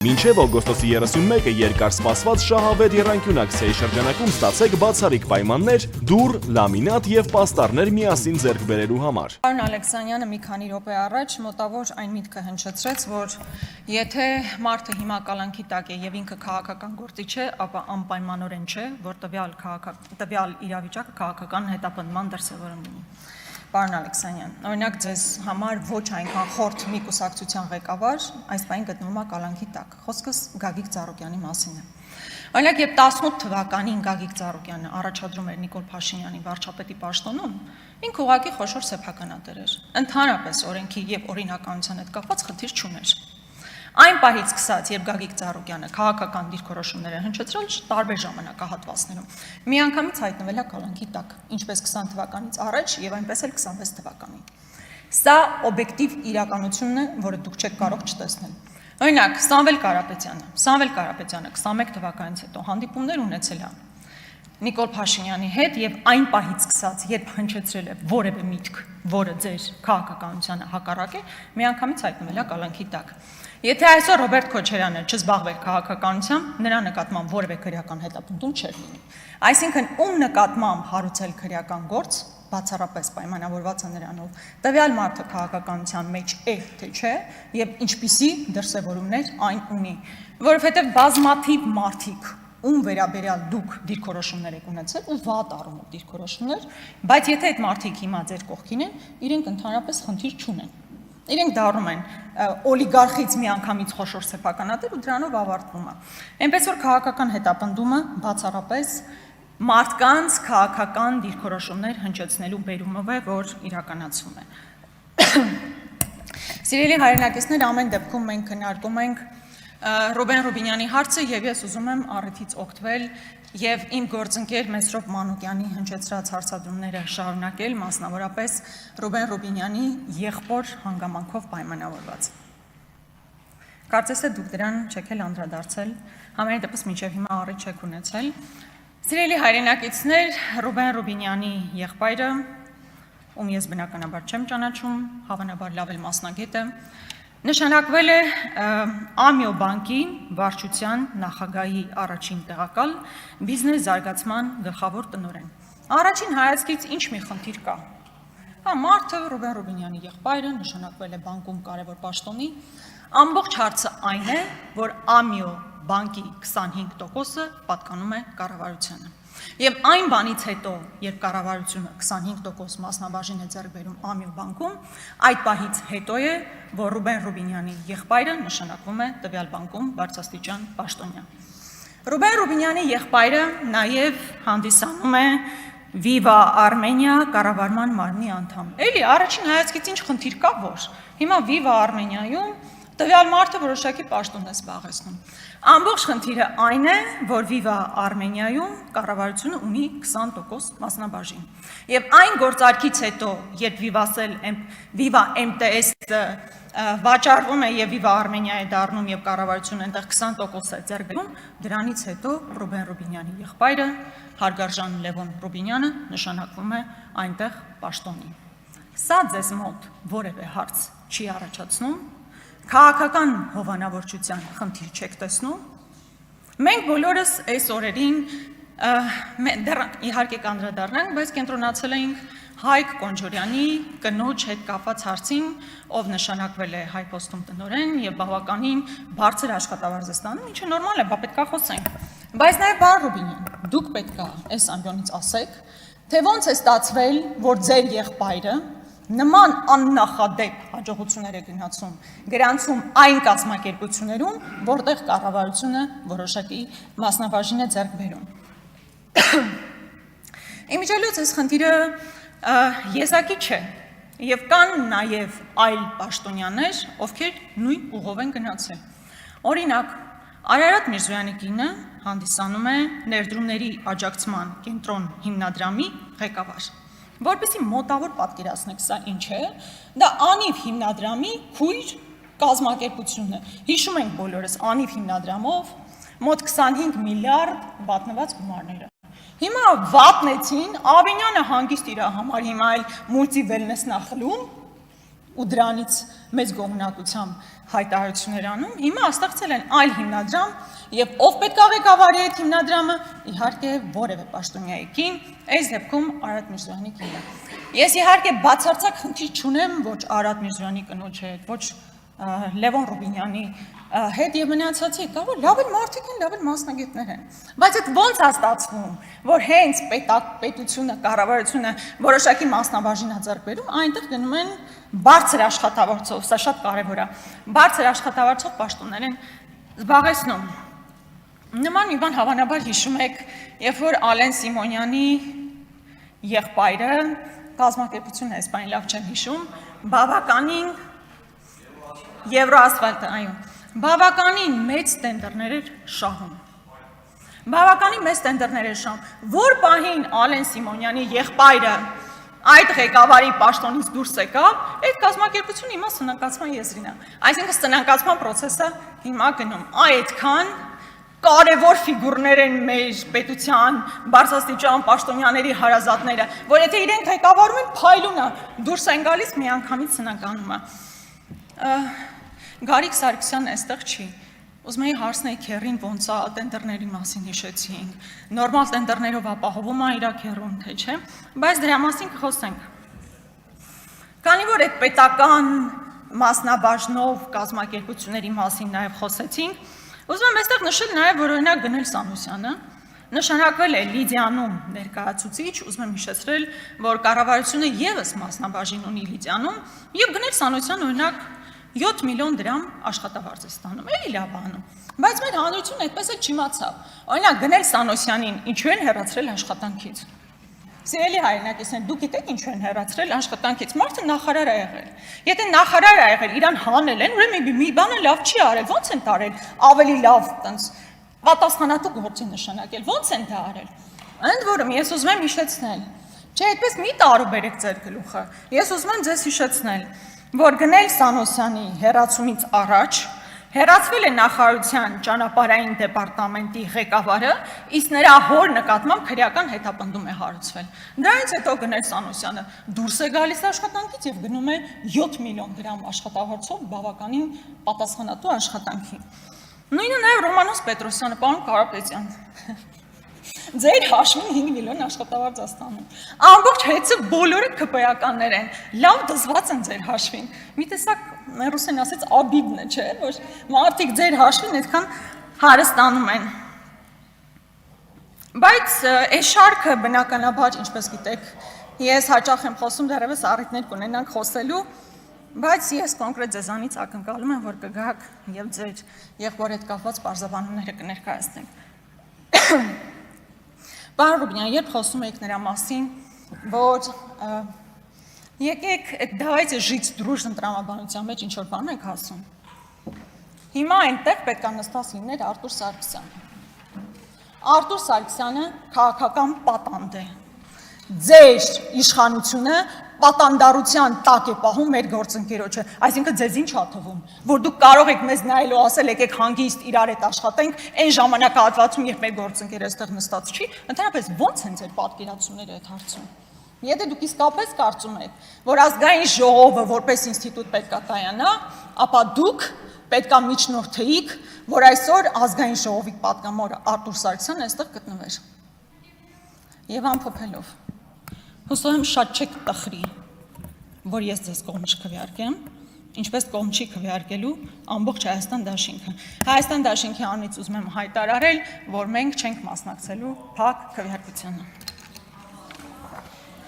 Մինչև օգոստոսի 31-ը երկար սպասված շահավետ եռանկյունակցիայի շրջանակում ստացեք բացառիկ պայմաններ, դուռ, լամինատ եւ պաստառներ միասին ձեռք բերելու համար։ Պարոն Ալեքսանյանը մի քանի րոպե առաջ մոտավոր այն միտքը հնչեցրեց, որ եթե մարդը հիմա կալանքի տակ է եւ ինքը քաղաքական գործիչ է, ապա անպայմանորեն չէ, որ տվյալ իրավիճակը քաղաքական հետապնդման դրսևորում լինի։ Պարոն Ալեքսանյան, օրինակ ձեզ համար ոչ այնքան խորթ մի կուսակցության ղեկավար այս պահին գտնվում է կալանքի տակ։ Խոսքս Գագիկ Ծառուկյանի մասին է։ Օրինակ, երբ 18 թվականին Գագիկ Ծառուկյանը առաջադրում էր Նիկոլ Փաշինյանի վարչապետի պաշտոնում, ինքը ուղղակի խոշոր սեփականատեր էր։ Ընդհանրապես օրենքի եւ օրինականության հետ կապված խնդիր չուներ։ Այն պահից սկսած, երբ Գագիկ Ծառուկյանը քաղաքական դիրքորոշումներ է հնչեցրել տարբեր ժամանակահատվածներում, միանգամից հայտնվել է կալանքի տակ, ինչպես 20 թվականից առաջ եւ այնպես էլ 26 թվականին։ Սա օբյեկտիվ իրականությունն է, որը դուք չեք կարող չտեսնել։ Օրինակ, Սամվել Կարապետյանը 21 թվականից հետո հանդիպումներ ունեցել է Նիկոլ Փաշինյանի հետ եւ այն պահից սկսած, երբ հնչեցրել է որևէ միտք, որը ձեր քաղաքականությանը հակառակ է, միանգամից հայտնվել է կալանքի տակ։ Եթե այսօր Ռոբերտ Քոչարյանը չզբաղվեր քաղաքականությամբ, նրա նկատմամբ որևէ քրեական հետապնդում չէր լինի։ Այսինքն, ում նկատմամբ հարուցել քրեական գործ, բացառապես պայմանավորված է նրանով, տվյալ մարդը քաղաքականության մեջ է, թե չէ, եւ ինչպիսի դրսևորումներ այն ունի, որովհետեւ բազմաթիվ մարդիկ ում վերաբերյալ դուք դիրքորոշումներ եք ունեցել ու վատ առումով դիրքորոշումներ, բայց եթե այդ մարդիկ հիմա ձեր կողքին են, իրենք ընդհանրապես խնդիր չունեն։ Իրենք դառնում են օլիգարխից միանգամից խոշոր սեփականատեր ու դրանով ավարտվում է։ Այնպես որ քաղաքական հետապնդումը բացառապես մարդկանց քաղաքական դիրքորոշումներ հնչեցնելու բերումով է, որ իրականացվում է։ Սիրելի հայրենակիցներ, ամեն դեպքում մենք քննարկում ենք Ռուբեն Ռուբինյանի հարցը եւ ես ուզում եմ առիթից օգտվել եւ իմ գործընկեր Մեսրոպ Մանուկյանի հնչեցրած հարցադրումները շարունակել, մասնավորապես Ռուբեն Ռուբինյանի եղբոր հանգամանքով պայմանավորված։ Կարծես թե դուք դրան չեք էլ անդրադարձել, համենայն դեպս մինչև հիմա առիթ չեք ունեցել։ Սիրելի հայրենակիցներ, Ռուբեն Ռուբինյանի եղբայրը, ում ես բնականաբար չեմ ճանաչում, հավանաբար լավ էլ մասնագետ է, նշանակվել է Ամիո բանկի վարչության նախագահի առաջին տեղակալ բիզնես զարգացման գլխավոր տնօրեն։ Առաջին հայացքից ինչ մի խնդիր կա։ Մարդը Ռուբեն Ռուբինյանի եղբայրը նշանակվել է բանկում կարևոր պաշտոնի, ամբողջ հարցը այն է, որ Ամիո բանկի 25%-ը պատկանում է կառավարությանը։ Եվ այն բանից հետո, երբ կառավարությունը 25% մասնաբաժին է ձեռք բերում Ամիո բանկում, այդ պահից հետո է, որ Ռուբեն Ռուբինյանի եղբայրը նշանակվում է տվյալ բանկում բարձրաստիճան պաշտոնյա։ Ռուբեն Ռուբինյանի եղբայրը նաև հանդիսանում է Viva Armenia կառավարման մարմնի անդամ։ Էլի առաջին հայացքից ինչ խնդիր կա, որ հիմա Viva Armenia-ում տվյալ մարդը որոշակի պաշտոն է զբաղեցնում։ Ամբողջ խնդիրը այն է, որ Viva Armenia-ում կառավարությունը ունի 20% մասնաբաժին։ Եվ այն գործարքից հետո, երբ Viva MTS-ը վաճառվում է եւ Viva Armenia է դառնում եւ կառավարությունը այնտեղ 20% է ձեռք բերում, դրանից հետո Ռուբեն Ռուբինյանի եղբայրը Հարգարժան Լևոն Ռուբինյանը նշանակվում է այնտեղ պաշտոնի։ Սա ձեզ մոտ որևէ հարց չի առաջացնում, քաղաքական հովանավորչության խնդիր չեք տեսնում։ Մենք բոլորս այս օրերին դեռ իհարկե կանդրադառնանք, բայց կենտրոնացել ենք Հայկ Կոնջորյանի կնոջ հետ կապված հարցին, ով նշանակվել է Հայփոստում տնօրեն եւ բավականին բարձր աշխատավարձ է ստանում, ինչը նորմալ է, բա պետք է խոսենք։ Բայց նաեւ պարոն Ռուբինյան, դուք պետք է այս ամբիոնից ասեք, թե ոնց է ստացվել, որ ձեր եղբայրը նման աննախադեպ հաջողություններ է գրանցում այն կազմակերպություններում, որտեղ կառավարությունը որոշակի մասնաբաժին է ձեռք բերում։ Իմիջիալոց այս խնդիրը եզակի չէ, եւ կան նաեւ այլ պաշտոնյաներ, ովքեր նույն ուղով են գնացել։ Օրինակ, Արարատ Միրզոյանի կինը հանդիսանում է ներդրումների աջակցման կենտրոն հիմնադրամի ղեկավար։ Որպեսզի մոտավոր պատկերացնեք սա ինչ է, դա Անիվ հիմնադրամի քույր կազմակերպությունն է։ Հիշում ենք բոլորս Անիվ հիմնադրամով մոտ 25 միլիարդ վատնված գումարները։ Հիմա վատնեցին, Ավինյանը հանգիստ իր համար հիմա էլ մուլտի վելնես նախլում ու դրանից մեծ գոհունակությամբ հայտարարություններ անում, հիմա ստեղծել են այլ հիմնադրամ, եւ ով պետք է ղեկավարի այդ հիմնադրամը, իհարկե որևէ պաշտոնյայի կին, այս դեպքում Արարատ Միրզոյանի կինը։ Ես իհարկե բացարձակ խնդիր չունեմ ոչ Արարատ Միրզոյանի կնոջ հետ, ոչ Լևոն Ռուբինյանի հետ եւ մնացածի, կարող լավ են մարդիկ են, լավ են մասնագետներ են, բայց այդ ո՞նց է ստացվում, որ հենց պետությունը, կառավարությունը որոշակի մասնաբաժին է ձեռք բերում, այնտեղ գնում են բարձր աշխատավարձով, սա շատ կարևոր է, բարձր աշխատավարձով պաշտոններ են զբաղեցնում։ Նման մի բան հավանաբար հիշում եք, երբ որ Ալեն Սիմոնյանի եղբայրը կազմակերպությունը այս բանը լավ չեմ հիշում, բավականին Եվրոասֆալտը, այո, բավականին մեծ տենդերներ էր շահում։ Բավականին մեծ տենդերներ էր շահում, որ պահին Ալեն Սիմոնյանի եղբայրը այդ ղեկավարի պաշտոնից դուրս եկավ, այդ կազմակերպությունը հիմա սնանկացման եզրին է։ Այսինքն սնանկացման process-ը հիմա գնում, այդքան կարևոր ֆիգուրներ են մեր պետության բարձրաստիճան պաշտոնյաների հարազատները, որ եթե իրենք ղեկավարում են, փայլուն է, դուրս են գալիս միանգամից սնանկանում է։ Գարիկ Սարգսյանն այստեղ չի։ Ուզում էի հարցնել քերին ոնց է տենդերների մասին հիշեցինք, նորմալ տենդերներով ապահովում է իր քերուն, թե չէ, բայց դրա մասին կխոսենք։ Քանի որ այդ պետական մասնաբաժնով կազմակերպությունների մասին նաև խոսեցինք, ուզում եմ այստեղ նշել նաև, որ օրինակ Գնել Սանոսյանը նշանակվել է Լիդիանում ներկայացուցիչ, ուզում եմ հիշեցրել, որ կառավարությունը եւս մասնաբաժին ունի Լիդիանում, եւ Գնել Սանոսյանը օրինակ 7 միլիոն դրամ աշխատավարձ է ստանում, էլի լավ անում, բայց մեր հանրությունը այդպես էլ չիմացավ։ Օրինակ Գնել Սանոսյանին ինչու են հեռացրել աշխատանքից։ Սիրելի հայրենակիցներ, դուք գիտեք ինչու են հեռացրել աշխատանքից, մարդը նախարար է եղել։ Եթե նախարար է եղել, իրան հանել են, ուրեմն մի բանը լավ չի արել, ո՞նց են տարել ավելի լավ տենց պատասխանատու գործի նշանակել, ո՞նց են դա արել։ Ընդ որում ես ուզում եմ հիշեցնել, չէ, այդպես մի տարուբերեք ձեր գլուխը։ Ես ուզում եմ ձեզ հիշեցնել, որ Գնել Սանոսյանի հեռացումից առաջ հեռացվել է նախարարության ճանապարհային դեպարտամենտի ղեկավարը, իսկ նրա հոր նկատմամբ քրեական հետապնդում է հարուցվել։ Դրանից հետո Գնել Սանոսյանը դուրս է գալիս աշխատանքից եւ գնում է 7 միլիոն դրամ աշխատավարձով բավականին պատասխանատու աշխատանքի։ Նույնը նաև Ռոմանոս Պետրոսյանը, պարոն Կարապետյան, ձեր հաշվին 5 միլիոն աշխատավարձ է ստանում։ Ամբողջ հեծը բոլորը ԿՊ-ականներ են, լավ դզված են ձեր հաշվին։ Մի տեսակ ռուսեն ասեց աբիդն է, չէ, որ մարդիկ ձեր հաշվին այդքան հարստանում են։ Բայց այս շարքը բնականաբար, ինչպես գիտեք, ես հաճախ եմ խոսում, դեռևս առիթներ կունենանք խոսելու, բայց ես կոնկրետ ձեզանից ակնկալում եմ, որ կգաք եւ ձեր եղբոր հետ կապված բարձրաբանումները կներկայացնեք։ Պարոն Ռուբինյան, երբ խոսում եք նրա մասին, որ եկեք այդ давайте жить дружно տրամաբանության մեջ ինչ որ բան եք ասում։ Հիմա այնտեղ պետք է նստած լիներ Արտուր Սարգսյանը։ Արտուր Սարգսյանը քաղաքական պատանդ է։ Ձեր իշխանությունը պատանդարության տակ է պահում մեր գործընկերոջը, այսինքն ձեզ ինչ է թվում, որ դուք կարող եք մեզ նայելով ասել եկեք հանգիստ իրար հետ աշխատենք, այն ժամանակահատվածում, երբ մեր գործընկերը այստեղ նստած չի, ընդհանրապես ո՞նց են ձեր պատկերացումները այդ հարցում։ Եթե դուք իսկապես կարծում եք, որ ազգային ժողովը որպես ինստիտուտ պետք է կայանա, ապա դուք պետք է միջնորդեիք, որ այսօր ազգային ժողովի պատգամավոր Արտուր Սարգսյանն այստեղ գտնվեր։ Եվ ամփոփելով, հուսով եմ շատ չեք տխրի, որ ես ձեզ կողմ չքվեարկեմ, ինչպես կողմ չի քվեարկելու ամբողջ Հայաստան դաշինքը։ Հայաստան դաշինքի անունից ուզում եմ հայտարարել, որ մենք չենք մասնակցելու փակ քվեարկությանը։